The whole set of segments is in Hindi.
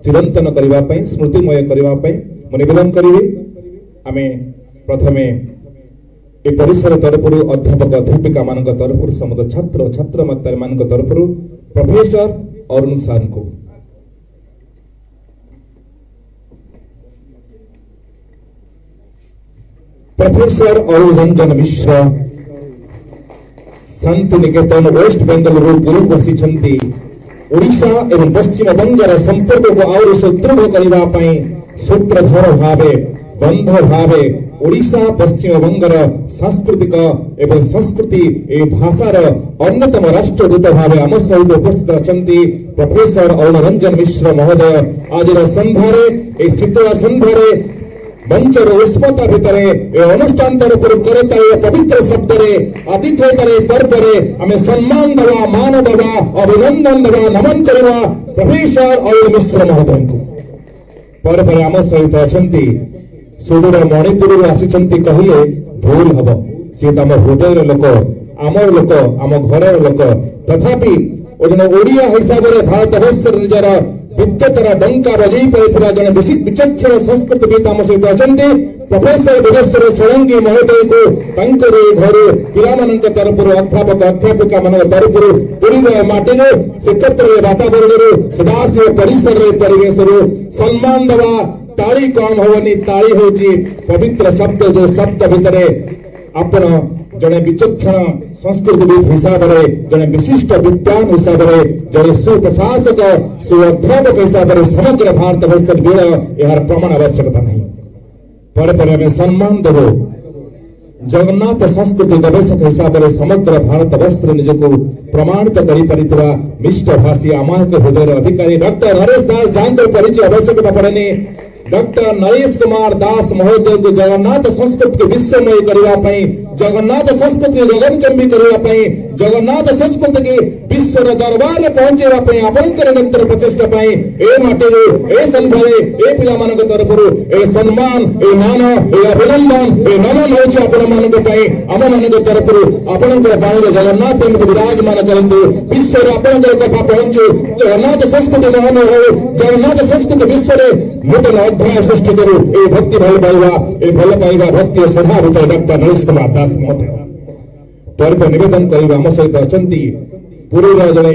चिरंतन करने स्मृतिमय करने निवेदन करी आम प्रथमे ए परिसर तरफ अध्यापक अध्यापिका मान तरफ समस्त छात्र छात्र माता मान तरफ प्रोफेसर अरुण सार को प्रोफेसर अरुण रंजन मिश्र शांति निकेतन वेस्ट बेंगल पूर्व बसी ओडिशा एवं पश्चिम बंगर संपर्क को आउर सुदृढ़ करने सूत्रधर भावे बंध भावे ओडिशा पश्चिम बंगर सांस्कृतिक एवं संस्कृति ए भाषार अन्यतम राष्ट्रदूत भावे आम सहित उपस्थित अच्छा प्रोफेसर अरुण रंजन मिश्र महोदय आज संध्यारे शीतला संध्यारे मंचर उष्मता भितर अनुष्ठान तरफ करताली पवित्र शब्द आतिथ्यतार पर्व आम सम्मान दवा मान दवा अभिनंदन दवा नमन करवा प्रोफेसर अरुण मिश्र महोदय को पर्व आम सहित अच्छा सुदूर मणिपुर आसी कहले भूल हम सी आम हृदय लोक आमर लोक आम घर लोक तथापि ओडिया हिसाब से भारत वर्ष निजर विद्यतर डंका बजई पाई जन विचक्षण संस्कृतविद आम सहित अच्छा प्रोफेसर विदेश्वर सोलंकी महोदय को घर पिला तरफ अध्यापक अध्यापिका मान तरफ पुरी माटी श्रीक्षेत्र वातावरण सदाशिव परिसर परिवेश सम्मान दवा ताली कम होनी ताली होची पवित्र शब्द जो शब्द भितर आपण जने विचक्षण संस्कृतविद हिसाब से जने विशिष्ट विद्वान हिसाब से जने सुप्रशासक सुअध्यापक हिसाब से समग्र भारत वर्ष यार प्रमाण आवश्यकता नहीं पर सम्मान देव जगन्नाथ संस्कृति गवेषक हिसाब से समग्र भारत वर्ष निजक प्रमाणित कर मिष्ट भाषी अमायक हृदय अधिकारी डॉक्टर नरेश दास जहाँ परिचय आवश्यकता पड़ेनी डॉक्टर नरेश कुमार दास महोदय को जगन्नाथ संस्कृति को विश्वमय करने जगन्नाथ संस्कृति गगनचंबी करने जगन्नाथ संस्कृति की विश्व दरबार में पहुंचे आपंकर निरंतर प्रचेषा ए संभारे ए पिला मान तरफ ए सम्मान ए मान ए अभिनंदन ए नमन होम मान तरफ आपंकर बाणी जगन्नाथ विराजमान करूँ विश्व आपण कथा पहुंचू जगन्नाथ संस्कृति महान हो जगन्नाथ संस्कृति विश्व नूतन अध्याय सृष्टि करू ए भक्ति भल पाइबा भक्ति सभा भितर डॉक्टर नरेश कुमार दास महोदय पर निवेदन करने आम सहित अच्छा पूर्व जड़े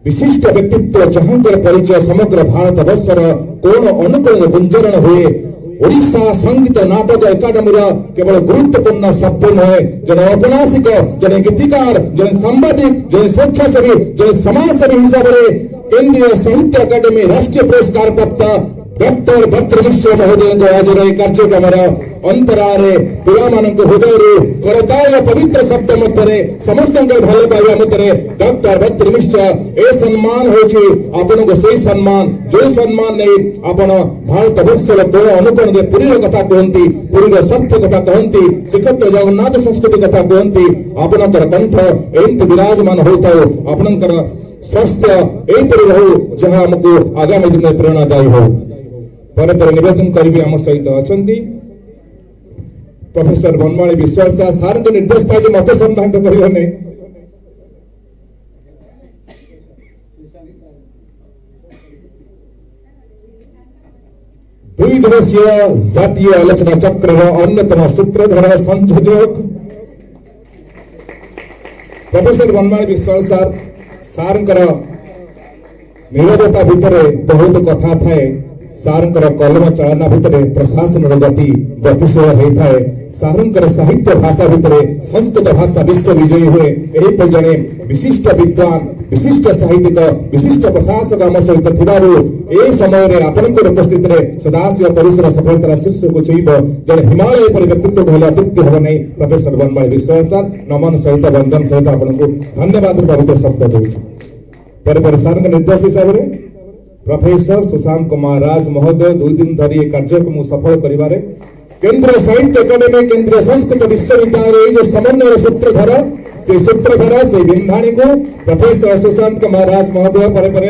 विशिष्ट व्यक्तित्व जहाँ परिचय समग्र भारत वर्षर कोण अनुकोण गुंजरण हुए ओडिशा संगीत नाटक एकाडेमी केवल गुरुत्वपूर्ण सभ्य नुहे जन औपन्यासिक जन गीतिकार जन सांबादिक जन स्वेच्छासेवी जन समाजसेवी हिसाब से केंद्रीय साहित्य अकादेमी राष्ट्रीय पुरस्कार प्राप्त डॉक्टर भट्ट मिश्र महोदय आज कार्यक्रम अंतरारे पिला हृदय करताल पवित्र शब्द मध्य समस्त भल पाइबा मध्य डॉक्टर भट्ट मिश्र ए सम्मान होपन को से सम्मान जो सम्मान नहीं आपण भारत वर्षर कोण अनुकोण पुरी कथा कहती पुरी स्वार्थ कथा कहती श्रीक्षेत्र जगन्नाथ संस्कृति कथा कहती आपणकर कंठ एमती विराजमान होता आपणकर स्वास्थ्य यहीपरि रहू जहाँ आमको आगामी दिन में प्रेरणादायी हो पर निवेदन करी आम सहित अच्छा प्रोफेसर बनमाली विश्वास सार को निर्देश था कि मत सम्मान करने दुई दिवसीय जातीय आलोचना चक्र अन्यतम सूत्रधर संयोजक प्रोफेसर बनमाली विश्वास सार निरवता भितर बहुत कथा थाए सारंकर कलम चालना भितर प्रशासन गति गतिशील होता है सारंकर साहित्य भाषा भितर संस्कृत भाषा विश्व विजयी हुए यही जड़े विशिष्ट विद्वान विशिष्ट साहित्यिक विशिष्ट प्रशासक आम सहित थी समय आपंकर उपस्थित सदाशिव परिसर सफलतार शीर्ष को छुईब जड़े हिमालय पर व्यक्तित्व कहले अत्युक्ति हम नहीं प्रोफेसर बनमाली विश्वास नमन सहित वंदन सहित आपको धन्यवाद पवित्र शब्द दूर सार निर्देश हिसाब से प्रोफेसर सुशांत कुमार राज महोदय 2 दिन धरी कार्यक्रम सफल करिवारे केंद्रीय साहित्य अकादेमी केंद्रीय संस्कृत विश्वविद्यालय जो समन्वय सूत्रधर से बिंधाणी को प्रोफेसर सुशांत कुमार राज महोदय पर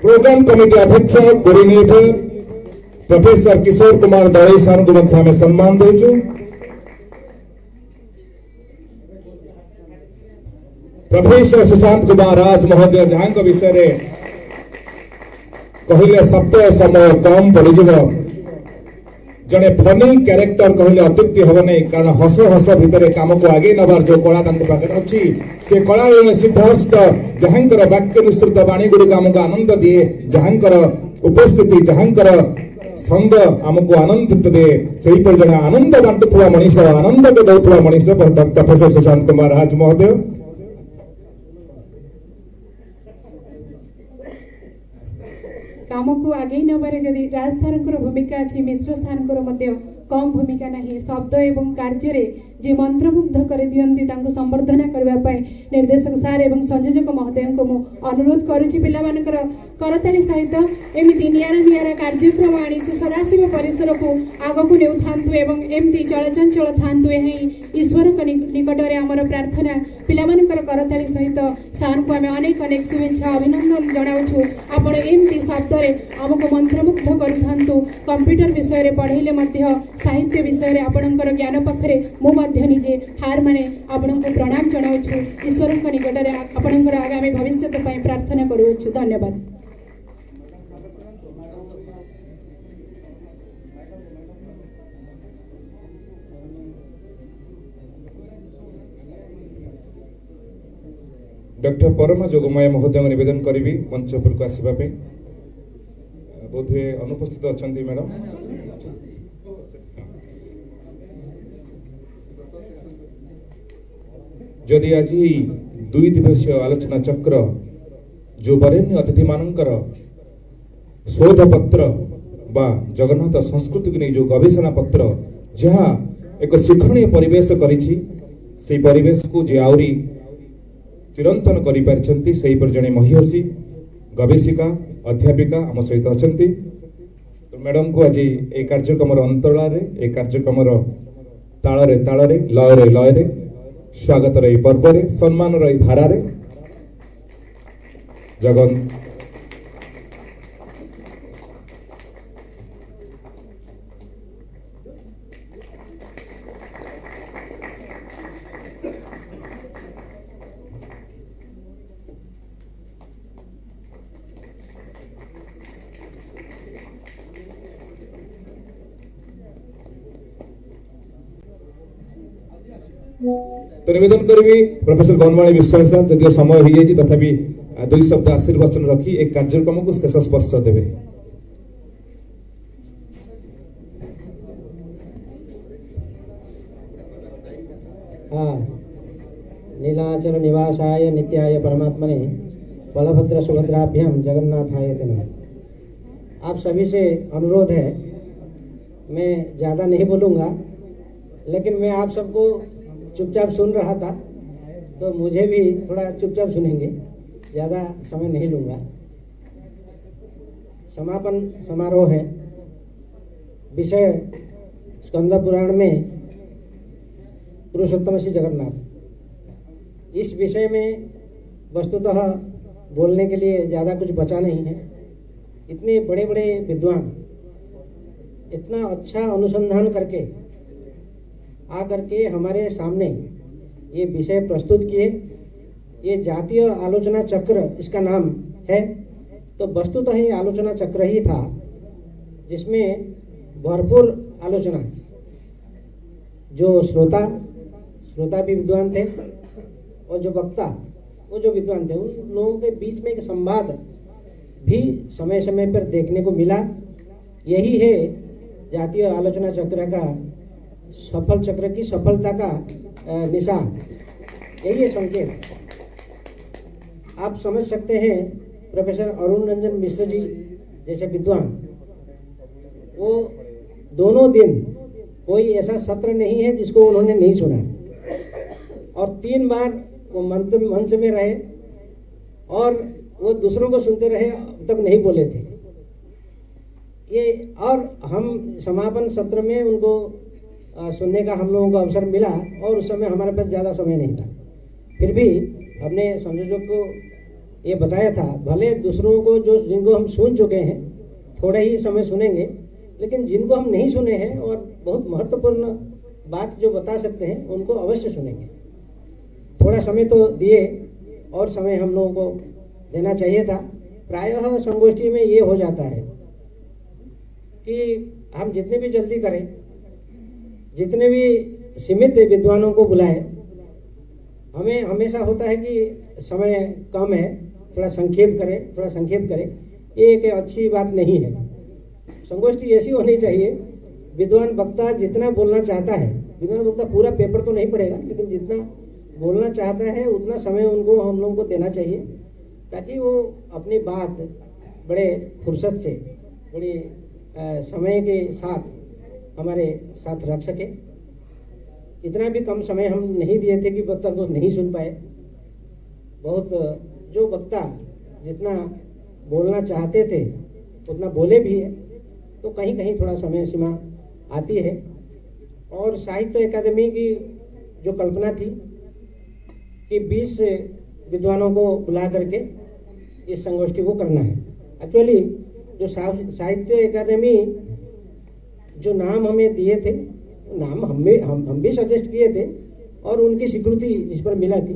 प्रोग्राम कमिटी अध्यक्ष कोऑर्डिनेटर प्रोफेसर किशोर कुमार दड़ई सार को सम्मान देचु प्रोफेसर सुशांत कुमार राज महोदय जहाँ विषय कहले शब्द समय कम पड़ीज जड़े फनी क्यारेक्टर कहले अत्युक्ति हम नहीं कारण हस हस भितर काम को आगे नबार जो कला पाखे अच्छी से कला सिद्धहस्त जहाँकर वाक्य निश्चित वाणी गुड़िक आमको आनंद दिए जहाँकर उपस्थिति जहाँकर संग आमको आनंदित दे से जड़े आनंद बांटुवा मनीष आनंद के दौरा मनीष प्रोफेसर सुशांत कुमार राज महोदय काम को आगे नबारे जदि राज सार भूमिका अच्छी मिश्र सार कम भूमिका नहीं शब्द एवं कार्य जे मंत्रमुग्ध कर दियंती तांको संवर्धना करबा निर्देशक सार एवं संयोजक महोदय को मु अनुरोध करुछि पिला मानकर करताली सहित एमिति नियारा नियारा कार्यक्रम आनी से सदाशिव परिसर को आगो को नेउ थांतु एवं एमिति चलचंचल थांतु एही ईश्वर को निकट रे हमर प्रार्थना पिला मानकर करताली सहित सार को हमें अनेक अनेक शुभेच्छा अभिनंदन जणाउछु आपण एमिति शब्द रे हमको मंत्रमुग्ध करू थांतु कंप्यूटर विषय रे पढैले मध्य साहित्य विषय रे आपणकर ज्ञान पाखरे मो मध्य निजे हार माने आपणको प्रणाम जणाउछु ईश्वर को निकट रे आपणकर आगामी भविष्य पई प्रार्थना करूछु धन्यवाद। डॉक्टर परमा जोगमाया महोदय निवेदन करी मंच उपरको आसवा बोधे अनुपस्थित अच्छा मैडम जदि आज 2 दिवसीय आलोचना चक्र जो वरेण्य अतिथि मानकर शोध पत्र बा जगन्नाथ संस्कृति की नहीं जो गवेषणा पत्र जहाँ एक शिक्षणीय परिवेश करिछि से परिवेश को जे आउरी चिरंतन करि पारिछंती सेही पर जणे महियसी गवेषिका अध्यापिका आम सहित अछंती तो मैडम को आज ए कार्यक्रम अंतराल रे ए कार्यक्रम ताଳରେ ताଳରେ लୟରେ लୟରେ स्वागत रे पर्व रे सम्मान रे धारा रे जगन तो निवेदन करी प्रोफेसर बनवाणी विश्वास सर जदि समय हो जाए तथापि 2 शब्द आशीर्वचन रखी एक कार्यक्रम को शेष स्पर्श देवे। नीलाचल निवासाय नित्याय परमात्मने बलभद्र सुभद्राभ्याम जगन्नाथाय ते नमः। आप सभी से अनुरोध है, मैं ज़्यादा नहीं बोलूँगा, लेकिन मैं आप सबको चुपचाप सुन रहा था तो मुझे भी थोड़ा चुपचाप सुनेंगे, ज़्यादा समय नहीं लूँगा। समापन समारोह है, विषय स्कंद पुराण में पुरुषोत्तम श्री जगन्नाथ। इस विषय में वस्तुतः बोलने के लिए ज़्यादा कुछ बचा नहीं है। इतने बड़े बड़े विद्वान इतना अच्छा अनुसंधान करके आकर के हमारे सामने ये विषय प्रस्तुत किए। ये जातीय आलोचना चक्र इसका नाम है, तो वस्तुतः ये आलोचना चक्र ही था जिसमें भरपूर आलोचना, जो श्रोता भी विद्वान थे और जो वक्ता वो जो विद्वान थे, उन लोगों के बीच में एक संवाद भी समय समय पर देखने को मिला। यही है जातीय आलोचना चक्र का सफल चक्र की सफलता का निशान, यही है संकेत। आप समझ सकते हैं प्रोफेसर अरुण रंजन मिश्र जी जैसे विद्वान, वो दोनों दिन कोई ऐसा सत्र नहीं है जिसको उन्होंने नहीं सुना, और 3 बार वो मंच में रहे और वो दूसरों को सुनते रहे, अब तक नहीं बोले थे ये। और हम समापन सत्र में उनको सुनने का हम लोगों को अवसर मिला, और उस समय हमारे पास ज़्यादा समय नहीं था। फिर भी हमने संयोजक को ये बताया था, भले दूसरों को जिनको हम सुन चुके हैं थोड़ा ही समय सुनेंगे, लेकिन जिनको हम नहीं सुने हैं और बहुत महत्वपूर्ण बात जो बता सकते हैं उनको अवश्य सुनेंगे। थोड़ा समय तो दिए, और समय हम लोगों को देना चाहिए था, प्रायः संगोष्ठी में ये हो जाता है कि हम जितने भी जल्दी करें, जितने भी सीमित विद्वानों को बुलाएं, हमें हमेशा होता है कि समय कम है, थोड़ा संक्षेप करें। ये एक अच्छी बात नहीं है। संगोष्ठी ऐसी होनी चाहिए, विद्वान वक्ता जितना बोलना चाहता है, विद्वान वक्ता पूरा पेपर तो नहीं पढ़ेगा, लेकिन जितना बोलना चाहता है उतना समय उनको हम लोगों को देना चाहिए, ताकि वो अपनी बात बड़े फुर्सत से, बड़ी समय के साथ हमारे साथ रख सके। इतना भी कम समय हम नहीं दिए थे कि वक्ता को नहीं सुन पाए। बहुत जो वक्ता जितना बोलना चाहते थे उतना बोले भी है, तो कहीं कहीं थोड़ा समय सीमा आती है। और साहित्य अकादमी की जो कल्पना थी कि 20 विद्वानों को बुला करके इस संगोष्ठी को करना है। एक्चुअली जो साहित्य अकादमी जो नाम हमें दिए थे, नाम हम भी सजेस्ट किए थे और उनकी स्वीकृति जिस पर मिला थी,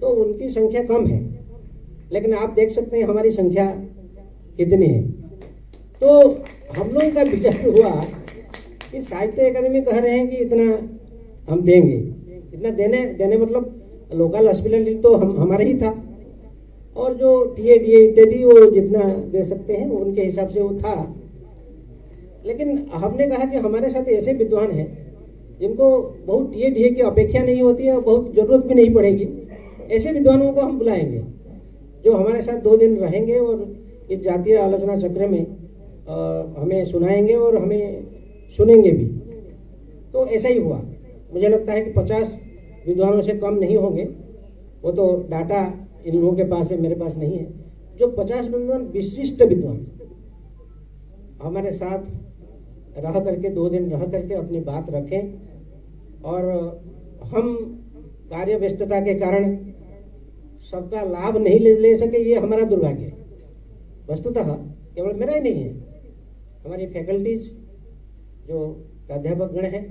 तो उनकी संख्या कम है, लेकिन आप देख सकते हैं हमारी संख्या कितनी है। तो हम लोगों का विचार हुआ कि साहित्य अकादमी कह रहे हैं कि इतना हम देंगे, इतना देने मतलब लोकल हॉस्पिटल तो हमारे ही था, और जो टीए डीए इत्यादि वो जितना दे सकते हैं उनके हिसाब से वो था। लेकिन हमने कहा कि हमारे साथ ऐसे विद्वान हैं जिनको बहुत टीए डीए की अपेक्षा नहीं होती है और बहुत जरूरत भी नहीं पड़ेगी। ऐसे विद्वानों को हम बुलाएंगे जो हमारे साथ 2 दिन रहेंगे और इस जातीय आलोचना चक्र में हमें सुनाएंगे और हमें सुनेंगे भी। तो ऐसा ही हुआ। मुझे लगता है कि 50 विद्वानों से कम नहीं होंगे, वो तो डाटा इन लोगों के पास है, मेरे पास नहीं है। जो 50 विद्वान, विशिष्ट विद्वान हमारे साथ रह करके 2 दिन रह करके अपनी बात रखें, और हम कार्य व्यस्तता के कारण सबका लाभ नहीं ले सके, ये हमारा दुर्भाग्य है। वस्तुतः केवल मेरा ही नहीं है, हमारी फैकल्टीज जो प्राध्यापक गण है,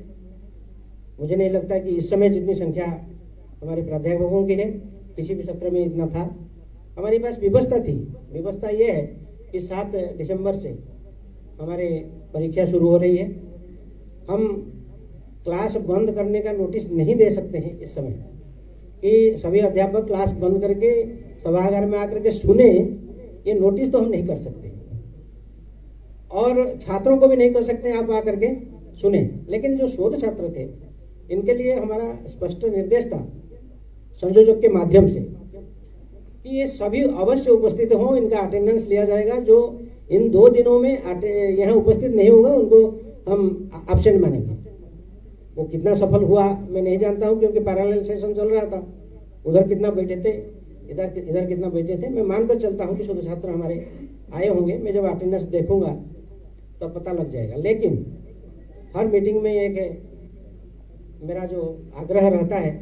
मुझे नहीं लगता कि इस समय जितनी संख्या हमारे प्राध्यापकों की है किसी भी सत्र में इतना था। हमारे पास व्यवस्था थी। व्यवस्था ये है कि 7 दिसंबर से हमारे परीक्षा शुरू हो रही है। हम क्लास बंद करने का नोटिस नहीं दे सकते हैं इस समय कि सभी अध्यापक क्लास बंद करके सभागार में आकर के सुने, ये नोटिस तो हम नहीं कर सकते, और छात्रों को भी नहीं कर सकते आप आकर के सुने। लेकिन जो शोध छात्र थे, इनके लिए हमारा स्पष्ट निर्देश था संयोजक के माध्यम से कि ये सभी अवश्य उपस्थित हों, इनका अटेंडेंस लिया जाएगा। जो इन 2 दिनों में यहाँ उपस्थित नहीं होगा उनको हम एब्सेंट मानेंगे। वो कितना सफल हुआ मैं नहीं जानता हूँ, क्योंकि पैरेलल सेशन चल रहा था, उधर कितना बैठे थे, इधर कितना बैठे थे। मैं मानकर चलता हूँ कि शोध छात्र हमारे आए होंगे। मैं जब अटेंडेंस देखूंगा तब पता लग जाएगा। लेकिन हर मीटिंग में एक मेरा जो आग्रह रहता है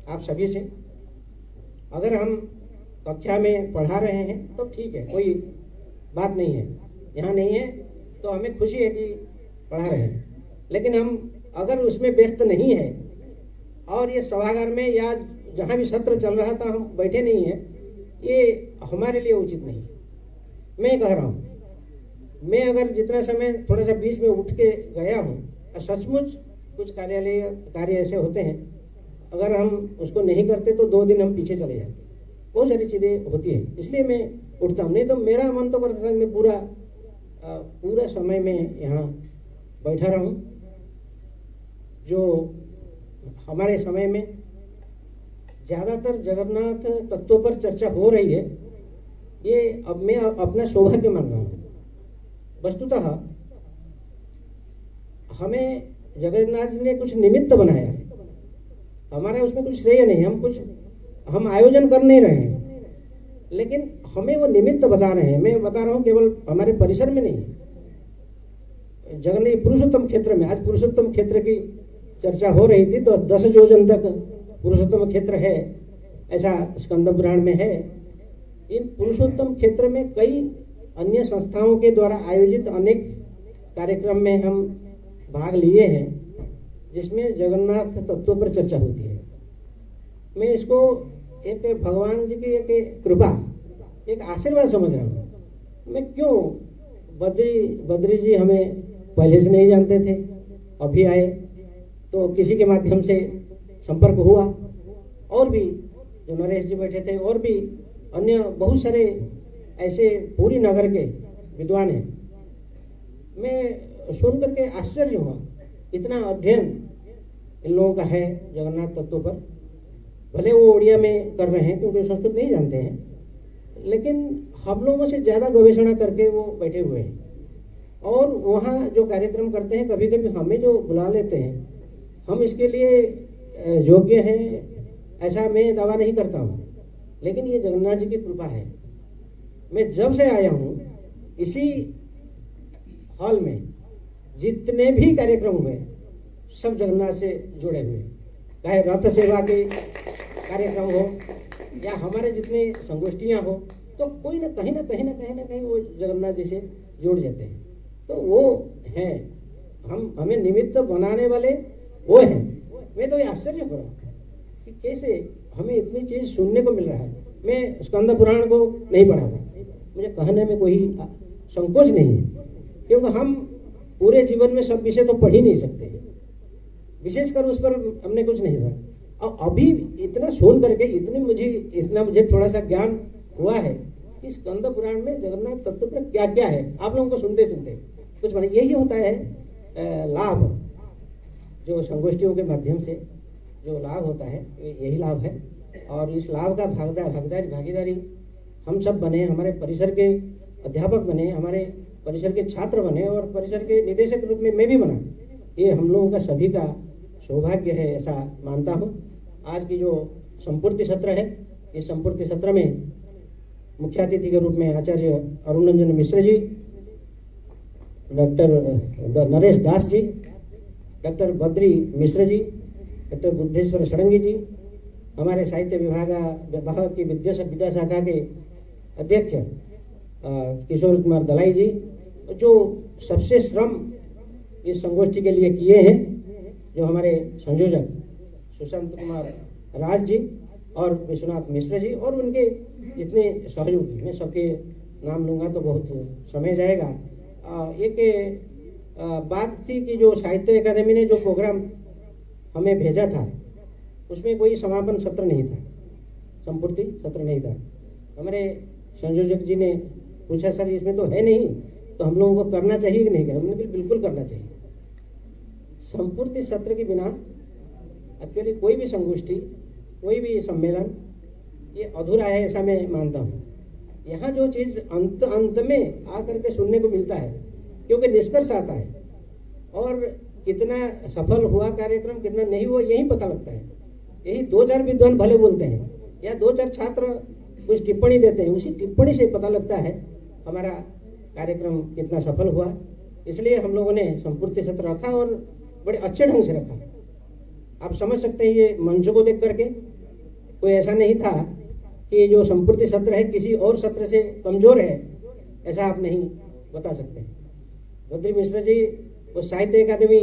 आप सभी से, अगर हम कक्षा में पढ़ा रहे हैं तो ठीक है, कोई बात नहीं है, यहाँ नहीं है तो हमें खुशी है कि पढ़ा रहे हैं। लेकिन हम अगर उसमें व्यस्त नहीं है और ये सभागार में या जहाँ भी सत्र चल रहा था हम बैठे नहीं है, ये हमारे लिए उचित नहीं। मैं कह रहा हूँ, मैं अगर जितना समय थोड़ा सा बीच में उठ के गया हूँ, सचमुच कुछ कार्य ऐसे होते हैं, अगर हम उसको नहीं करते तो 2 दिन हम पीछे चले जाते। बहुत सारी चीज़ें होती हैं, इसलिए मैं उठता हूँ। नहीं तो मेरा मन तो करता था मैं पूरा समय में यहाँ बैठा रहूँ। जो हमारे समय में ज़्यादातर जगन्नाथ तत्वों पर चर्चा हो रही है, ये अब मैं अपना सौभाग्य मान रहा हूँ। वस्तुतः हमें जगन्नाथ जी ने कुछ निमित्त बनाया है, हमारा उसमें कुछ श्रेय नहीं। हम आयोजन कर नहीं रहे हैं, लेकिन हमें वो निमित्त बता रहे हैं। मैं बता रहा हूँ केवल हमारे परिसर में नहीं, जगन्नाथ पुरुषोत्तम क्षेत्र में। आज पुरुषोत्तम क्षेत्र की चर्चा हो रही थी, तो 10 योजन तक पुरुषोत्तम क्षेत्र है, ऐसा स्कंद पुराण में है। इन पुरुषोत्तम क्षेत्र में कई अन्य संस्थाओं के द्वारा आयोजित अनेक कार्यक्रम में हम भाग लिए हैं, जिसमें जगन्नाथ तत्वों पर चर्चा होती है। मैं इसको एक भगवान जी की एक कृपा, एक आशीर्वाद समझ रहा हूँ मैं क्यों, बद्री जी हमें पहले से नहीं जानते थे, अभी आए तो किसी के माध्यम से संपर्क हुआ, और भी जो नरेश जी बैठे थे और भी अन्य बहुत सारे ऐसे पूरी नगर के विद्वान हैं। मैं सुन करके आश्चर्य हुआ, इतना अध्ययन इन लोगों का है जगन्नाथ तत्व पर। भले वो उड़िया में कर रहे हैं क्योंकि संस्कृत नहीं जानते हैं, लेकिन हम लोगों से ज़्यादा गवेषणा करके वो बैठे हुए हैं। और वहाँ जो कार्यक्रम करते हैं, कभी कभी हमें जो बुला लेते हैं, हम इसके लिए योग्य हैं ऐसा मैं दावा नहीं करता हूँ, लेकिन ये जगन्नाथ जी की कृपा है। मैं जब से आया हूँ इसी हॉल में जितने भी कार्यक्रम हुए सब जगन्नाथ से जुड़े हुए, चाहे रथ सेवा के कार्यक्रम हो या हमारे जितने संगोष्ठियाँ हो, तो कोई ना कहीं वो जगन्नाथ जी से जुड़ जाते हैं। तो वो हैं, हमें निमित्त बनाने वाले वो हैं। मैं तो ये आश्चर्य हो रहा कि कैसे हमें इतनी चीज सुनने को मिल रहा है। मैं स्कंद पुराण को नहीं पढ़ा था, मुझे कहने में कोई संकोच नहीं है, क्योंकि हम पूरे जीवन में सब विषय तो पढ़ ही नहीं सकते, विशेषकर उस पर हमने कुछ नहीं था। और अभी इतना सुन करके इतना मुझे थोड़ा सा ज्ञान हुआ है कि स्कंद पुराण में जगन्नाथ तत्व पर क्या क्या है। आप लोगों को सुनते सुनते कुछ बने, यही होता है लाभ, जो संगोष्ठियों के माध्यम से जो लाभ होता है यही लाभ है। और इस लाभ का भागीदारी हम सब बने, हमारे परिसर के अध्यापक बने, हमारे परिसर के छात्र बने और परिसर के निदेशक रूप में मैं भी बना। ये हम लोगों का सभी का सौभाग्य है, ऐसा मानता हूँ। आज की जो संपूर्ति सत्र है, इस संपूर्ति सत्र में मुख्य अतिथि के रूप में आचार्य Arun Ranjan Mishra ji, doctor Naresh Das ji, doctor Badri Mishra ji, doctor Buddheshwar Sarangi जी, हमारे साहित्य विभाग की विद्या शाखा के अध्यक्ष किशोर कुमार दलाई जी, जो सबसे श्रम इस संगोष्ठी के लिए किए हैं, जो हमारे संयोजक सुशांत कुमार राज जी और विश्वनाथ मिश्र जी और उनके जितने सहयोगी, मैं सबके नाम लूँगा तो बहुत समय जाएगा। एक बात थी कि जो साहित्य अकादमी ने जो प्रोग्राम हमें भेजा था उसमें कोई समापन सत्र नहीं था, संपूर्ति सत्र नहीं था। हमारे संयोजक जी ने पूछा, सर इसमें तो है नहीं, तो हम लोगों को करना चाहिए कि नहीं करना? हमने बिल्कुल करना चाहिए। संपूर्ति सत्र के बिना एक्चुअली कोई भी संगोष्ठी, कोई भी सम्मेलन ये अधूरा है, ऐसा मैं मानता हूँ। यहाँ जो चीज़ अंत में आकर के सुनने को मिलता है, क्योंकि निष्कर्ष आता है और कितना सफल हुआ कार्यक्रम, कितना नहीं हुआ, यही पता लगता है। यही 2-4 विद्वान भले बोलते हैं या 2-4 छात्र कुछ टिप्पणी देते हैं, उसी टिप्पणी से पता लगता है हमारा कार्यक्रम कितना सफल हुआ। इसलिए हम लोगों ने संपूर्ति सत्र रखा और बड़े अच्छे ढंग से रखा। आप समझ सकते हैं ये मंच को देख करके कोई ऐसा नहीं था कि जो संपूर्ति सत्र है किसी और सत्र से कमजोर है, ऐसा आप नहीं बता सकते। बद्री मिश्र जी वो साहित्य अकादमी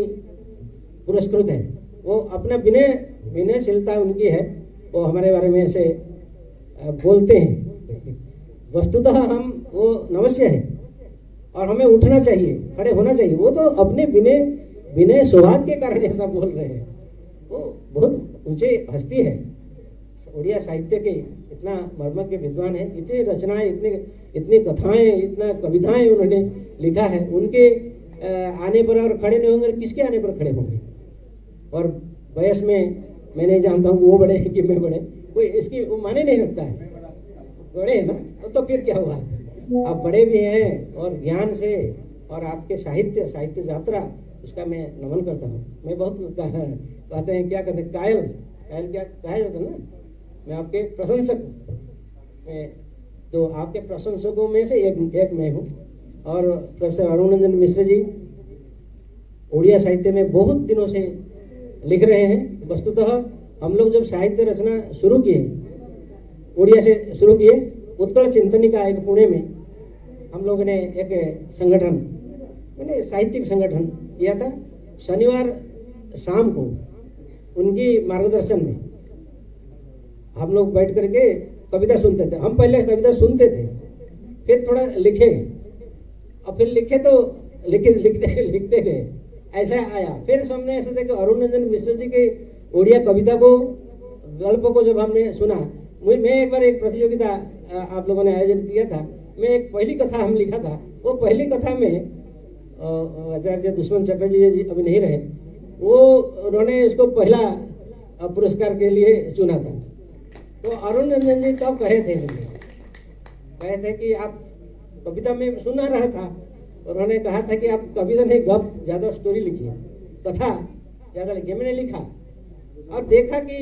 पुरस्कृत है, वो अपना विनयशीलता उनकी है, वो हमारे बारे में ऐसे बोलते हैं। वस्तुतः हम वो नवस्य है और हमें उठना चाहिए, खड़े होना चाहिए। वो तो अपने विनय स्वभाव के कारण ऐसा बोल रहे हैं। वो बहुत ऊंचे हस्ती है, उड़िया साहित्य के इतना मर्मज्ञ विद्वान है, इतनी रचनाएं, इतनी कथाएं, इतना कविताएं उन्होंने लिखा है। उनके आने पर और खड़े नहीं होंगे, किसके आने पर खड़े होंगे? और वयस में मैं नहीं जानता हूँ वो बड़े हैं कि मैं बड़े, कोई इसकी वो माने नहीं रखता है। बड़े हैं ना, तो फिर क्या हुआ? आप बड़े भी हैं और ज्ञान से, और आपके साहित्य यात्रा, उसका मैं नमन करता हूँ। मैं बहुत कहते हैं, क्या कहते हैं, कायल क्या कहा जाता है ना, मैं आपके प्रशंसक हूँ। तो आपके प्रशंसकों में से एक मैं हूँ। और प्रोफेसर अरुण रंजन मिश्र जी उड़िया साहित्य में बहुत दिनों से लिख रहे हैं। वस्तुतः हम लोग जब साहित्य रचना शुरू किए, उड़िया से शुरू किए, उत्कल चिंतनिका एक पुणे में हम लोगों ने एक संगठन, मैंने साहित्यिक संगठन किया था। शनिवार शाम को उनकी मार्गदर्शन में हम लोग बैठ करके कविता सुनते थे। हम पहले कविता सुनते थे, फिर थोड़ा लिखे, और फिर लिखे तो लिखते गए, ऐसा आया। फिर हमने ऐसे देखा अरुण रंजन मिश्र जी के उड़िया कविता को, गल्प को जब हमने सुना, मैं एक बार एक प्रतियोगिता आप लोगों ने आयोजित किया था, मैं एक पहली कथा हम लिखा था। वो पहली कथा में आचार्य दुष्मन चटर्जी जी अभी नहीं रहे, वो उन्होंने इसको पहला पुरस्कार के लिए चुना था। तो अरुण रंजन जी तब कहे थे कि आप कविता में सुना रहा था, उन्होंने कहा था कि आप कविता नहीं गप ज्यादा स्टोरी लिखिए, कथा ज्यादा लिखिए। मैंने लिखा और देखा कि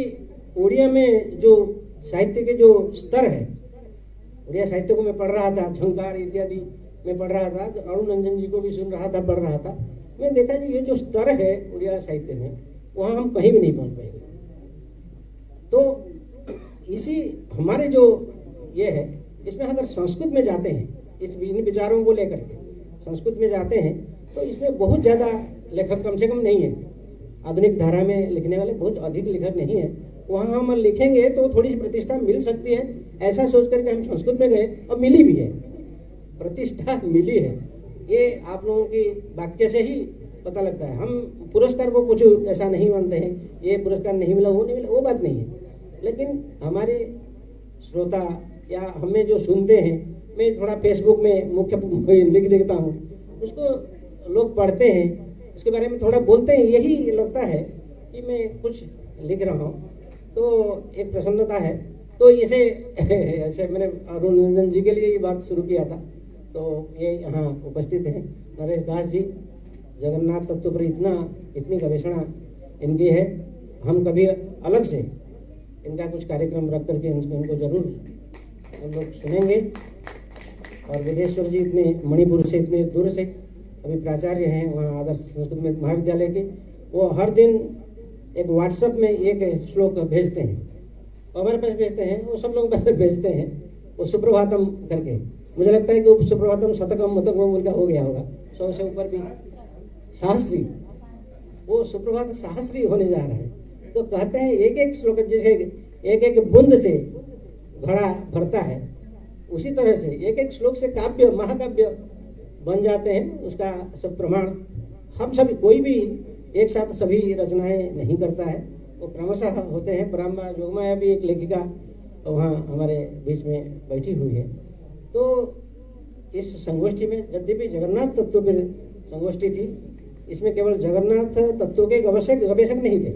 उड़िया में जो साहित्य के जो स्तर है, उड़िया साहित्य को मैं पढ़ रहा था, झंकार इत्यादि मैं पढ़ रहा था, अरुण रंजन जी को भी सुन रहा था, पढ़ रहा था। मैं देखा कि ये जो स्तर है उड़िया साहित्य में, वहां हम कहीं भी नहीं पहुंच पाएंगे। तो इसी हमारे जो ये है, इसमें अगर संस्कृत में जाते हैं, इन विचारों को लेकर के संस्कृत में जाते हैं, तो इसमें बहुत ज्यादा लेखक कम से कम नहीं है। आधुनिक धारा में लिखने वाले बहुत अधिक लेखक नहीं है। वहां हम लिखेंगे तो थोड़ी सी प्रतिष्ठा मिल सकती है, ऐसा सोच करके हम संस्कृत में गए और मिली भी है, प्रतिष्ठा मिली है। ये आप लोगों की वाक्य से ही पता लगता है। हम पुरस्कार को कुछ ऐसा नहीं मानते हैं, ये पुरस्कार नहीं मिला, वो नहीं मिला, वो बात नहीं है। लेकिन हमारे श्रोता या हमें जो सुनते हैं, मैं थोड़ा फेसबुक में मुख्य लिख देता हूँ, उसको लोग पढ़ते हैं, उसके बारे में थोड़ा बोलते हैं, यही लगता है कि मैं कुछ लिख रहा हूँ, तो एक प्रसन्नता है। तो इसे ऐसे मैंने अरुण रंजन जी के लिए ये बात शुरू किया था। तो ये यहाँ उपस्थित हैं नरेश दास जी, जगन्नाथ तत्व पर इतनी गवेषणा इनकी है। हम कभी अलग से इनका कुछ कार्यक्रम रख करके इनको जरूर हम लोग सुनेंगे। और विदेश्वर जी इतने मणिपुर से, इतने दूर से अभी प्राचार्य हैं वहाँ आदर्श संस्कृत महाविद्यालय के, वो हर दिन एक व्हाट्सएप में एक श्लोक भेजते हैं, हमारे पास भेजते हैं, वो सब लोग पास भेजते हैं, वो सुप्रभातम करके। मुझे लगता है कि वो सुप्रभातम शतकम मतकम उनका हो गया होगा, 100 से ऊपर भी सहस्त्री, वो सुप्रभात सहस्त्री होने जा रहा है। तो कहते हैं एक एक श्लोक जैसे एक एक बूंद से घड़ा भरता है, उसी तरह से एक एक श्लोक से काव्य महाकाव्य बन जाते हैं। उसका सब प्रमाण हम सभी, कोई भी एक साथ सभी रचनाएं नहीं करता है, वो क्रमशः होते हैं। पराम्बा जोगमाया भी एक लेखिका वहाँ हमारे बीच में बैठी हुई है। तो इस संगोष्ठी में यद्यपि जगन्नाथ तत्व पर संगोष्ठी थी, इसमें केवल जगन्नाथ तत्व के गवेषक नहीं थे,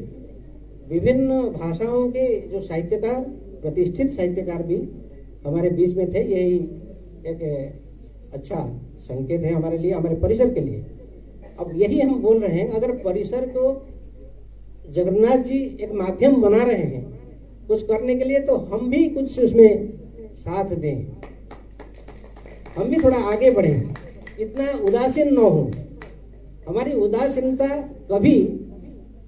विभिन्न भाषाओं के जो साहित्यकार, प्रतिष्ठित साहित्यकार भी हमारे बीच में थे। यही एक अच्छा संकेत है हमारे लिए, हमारे परिसर के लिए। अब यही हम बोल रहे हैं, अगर परिसर को जगन्नाथ जी एक माध्यम बना रहे हैं कुछ करने के लिए, तो हम भी कुछ उसमें साथ दें, हम भी थोड़ा आगे बढ़ें, इतना उदासीन न हो। हमारी उदासीनता कभी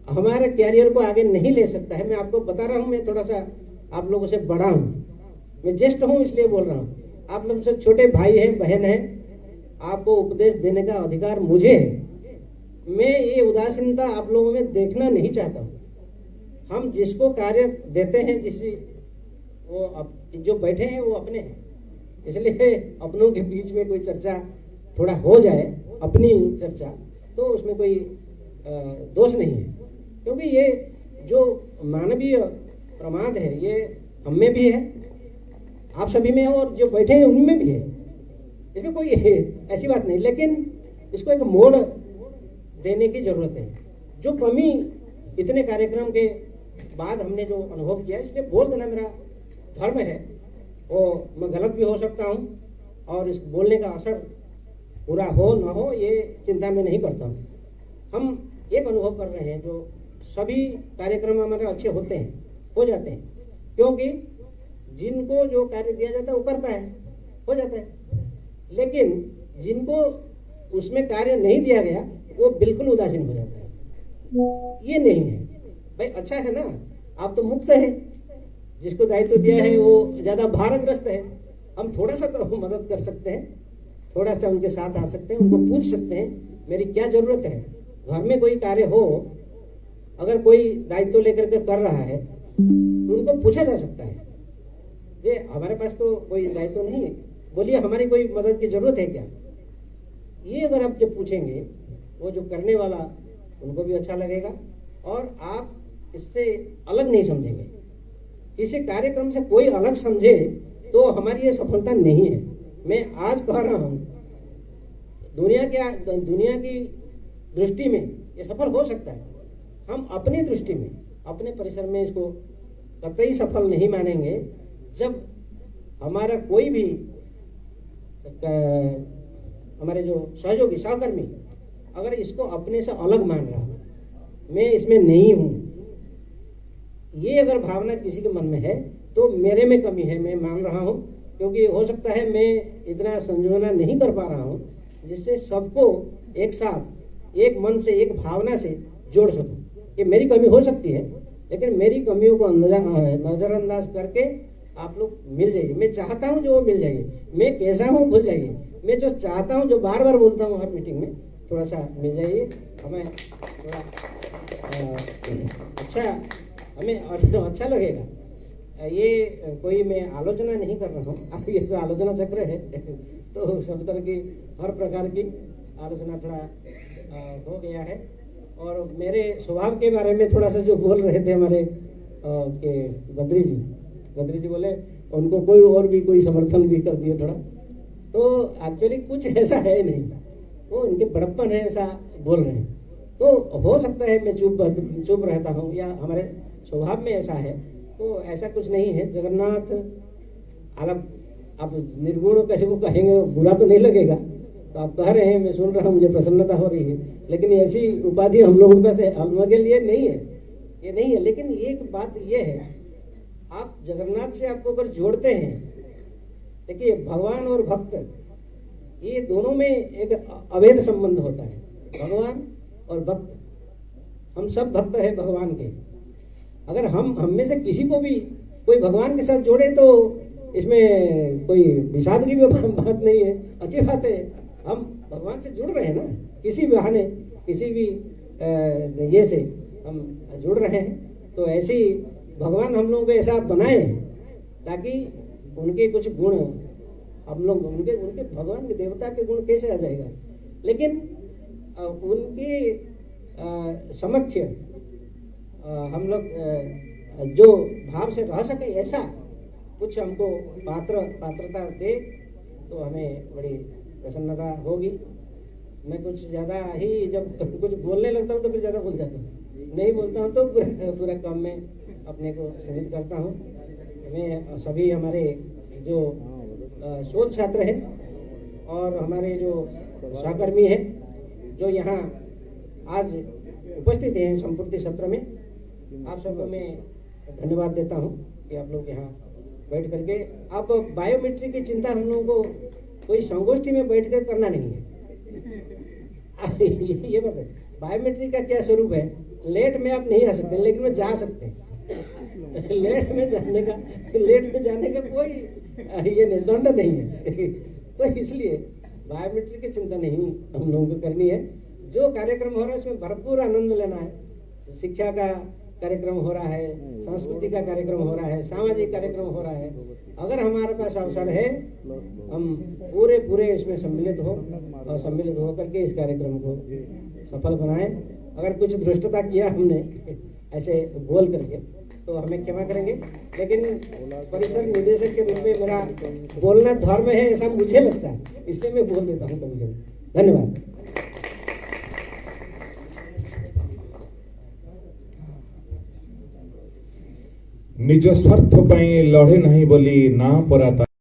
हमारे कैरियर को आगे नहीं ले सकता है। मैं आपको बता रहा हूं, मैं थोड़ा सा आप लोगों से बड़ा हूं, मैं ज्येष्ठ हूं इसलिए बोल रहा हूं। आप लोग से छोटे भाई है, बहन है, आपको उपदेश देने का अधिकार मुझे है। मैं ये उदासीनता आप लोगों में देखना नहीं चाहता हूँ। हम जिसको कार्य देते हैं, वो जो बैठे हैं वो अपने हैं, इसलिए अपनों के बीच में कोई चर्चा थोड़ा हो जाए, अपनी चर्चा, तो उसमें कोई दोष नहीं है। क्योंकि ये जो मानवीय प्रमाद है ये हम में भी है, आप सभी में है, और जो बैठे हैं उनमें भी है, इसमें कोई ऐसी बात नहीं। लेकिन इसको एक मोड़ देने की जरूरत है। जो कमी इतने कार्यक्रम के बाद हमने जो अनुभव किया, इसलिए बोल देना मेरा धर्म है। वो मैं गलत भी हो सकता हूँ, और इस बोलने का असर पूरा हो ना हो ये चिंता में नहीं करता हूँ। हम एक अनुभव कर रहे हैं, जो सभी कार्यक्रम हमारे अच्छे होते हैं, हो जाते हैं, क्योंकि जिनको जो कार्य दिया जाता है वो करता है, हो जाता है। लेकिन जिनको उसमें कार्य नहीं दिया गया वो बिल्कुल उदासीन हो जाता है। ये नहीं है भाई, अच्छा है ना, आप तो मुक्त है, जिसको दायित्व दिया है वो ज्यादा भारग्रस्त है। हम थोड़ा सा तो मदद कर सकते हैं, थोड़ा सा उनके साथ आ सकते हैं, उनको पूछ सकते हैं मेरी क्या जरूरत है। घर में कोई कार्य हो, अगर कोई दायित्व लेकर के कर रहा है तो उनको पूछा जा सकता है, ये हमारे पास तो कोई दायित्व नहीं है, बोलिए हमारी कोई मदद की जरूरत है क्या? ये अगर आप जब पूछेंगे, वो जो करने वाला उनको भी अच्छा लगेगा और आप इससे अलग नहीं समझेंगे। किसी कार्यक्रम से कोई अलग समझे तो हमारी ये सफलता नहीं है। मैं आज कह रहा हूं, दुनिया की दृष्टि में ये सफल हो सकता है, हम अपनी दृष्टि में, अपने परिसर में इसको कतई सफल नहीं मानेंगे जब हमारा कोई भी हमारे जो सहयोगी सहकर्मी अगर इसको अपने से अलग मान रहा हो, मैं इसमें नहीं हूं, ये अगर भावना किसी के मन में है तो मेरे में कमी है, मैं मान रहा हूं। क्योंकि हो सकता है मैं इतना संयोजन नहीं कर पा रहा हूं जिससे सबको एक साथ, एक मन से, एक भावना से जोड़ सकूं। ये मेरी कमी हो सकती है, लेकिन मेरी कमियों को नजरअंदाज करके आप लोग मिल जाइए। मैं चाहता हूं जो वो मिल जाइए, मैं कैसा हूं भूल जाइए, मैं जो चाहता हूं, जो बार बार बोलता हूं हर मीटिंग में, थोड़ा सा मिल जाइए। हमें थोड़ा अच्छा लगेगा। ये कोई मैं आलोचना नहीं कर रहा हूँ, आप ये तो आलोचना चक्र है तो सब तरह की, हर प्रकार की आलोचना थोड़ा हो गया है। और मेरे स्वभाव के बारे में थोड़ा सा जो बोल रहे थे हमारे के बद्री जी बोले, उनको कोई और भी कोई समर्थन भी कर दिए थोड़ा, तो एक्चुअली कुछ ऐसा है नहीं, वो इनके बड़प्पन है ऐसा बोल रहे हैं। तो हो सकता है मैं चुप रहता हूँ या हमारे स्वभाव में ऐसा है, तो ऐसा कुछ नहीं है। जगन्नाथ आप निर्गुण कैसे को कहेंगे, बुरा तो नहीं लगेगा, तो आप कह रहे हैं, मैं सुन रहा हूँ, मुझे प्रसन्नता हो रही है, लेकिन ऐसी उपाधि हम लोगों का से हम लोगों के लिए नहीं है, ये नहीं है। लेकिन एक बात ये है, आप जगन्नाथ से आपको अगर जोड़ते हैं, देखिए भगवान और भक्त ये दोनों में एक अभेद संबंध होता है। भगवान और भक्त, हम सब भक्त हैं भगवान के। अगर हम में से किसी को भी कोई भगवान के साथ जोड़े तो इसमें कोई विषाद की भी बात नहीं है, अच्छी बात है। हम भगवान से जुड़ रहे हैं ना, किसी बहाने, किसी भी ये से हम जुड़ रहे हैं। तो ऐसी भगवान हम लोगों को ऐसा बनाए ताकि उनके कुछ गुण हम लोग, उनके भगवान के देवता के गुण कैसे आ जाएगा, लेकिन उनके समक्ष हम लोग जो भाव से रह सके, ऐसा कुछ हमको पात्रता दे तो हमें बड़ी प्रसन्नता होगी। मैं कुछ ज़्यादा ही जब कुछ बोलने लगता हूँ तो फिर ज़्यादा बोल जाता हूँ, नहीं बोलता हूँ तो पूरा काम में अपने को सीमित करता हूँ। मैं सभी हमारे जो शोध छात्र हैं और हमारे जो सहकर्मी हैं जो यहाँ आज उपस्थित हैं संपूर्ण सत्र में, आप सबको मैं धन्यवाद देता हूँ कि आप लोग यहाँ बैठ करके, आप बायोमेट्रिक की चिंता हम लोगों को कोई संगोष्ठी में बैठ कर करना नहीं है। ये बताए बायोमेट्रिक का क्या स्वरूप है, लेट में आप नहीं आ सकते, लेकिन में जा सकते हैं। लेट में जाने का कोई ये निर्दंड नहीं है तो इसलिए बायोमेट्रिक की चिंता नहीं हम लोगों को करनी है। जो कार्यक्रम हो रहा है उसमें भरपूर आनंद लेना है। शिक्षा का कार्यक्रम हो रहा है, संस्कृति का कार्यक्रम हो रहा है, सामाजिक कार्यक्रम हो रहा है। अगर हमारे पास अवसर है, हम पूरे इसमें सम्मिलित हो करके इस कार्यक्रम को सफल बनाएं। अगर कुछ धृष्टता किया हमने ऐसे बोल करके तो हमें क्षमा करेंगे, लेकिन परिसर निदेशक के रूप में मेरा बोलना धर्म है ऐसा मुझे लगता है, इसलिए मैं बोल देता हूँ कभी कभी। धन्यवाद। निज स्वार्थ लड़े नहीं बोली ना पराता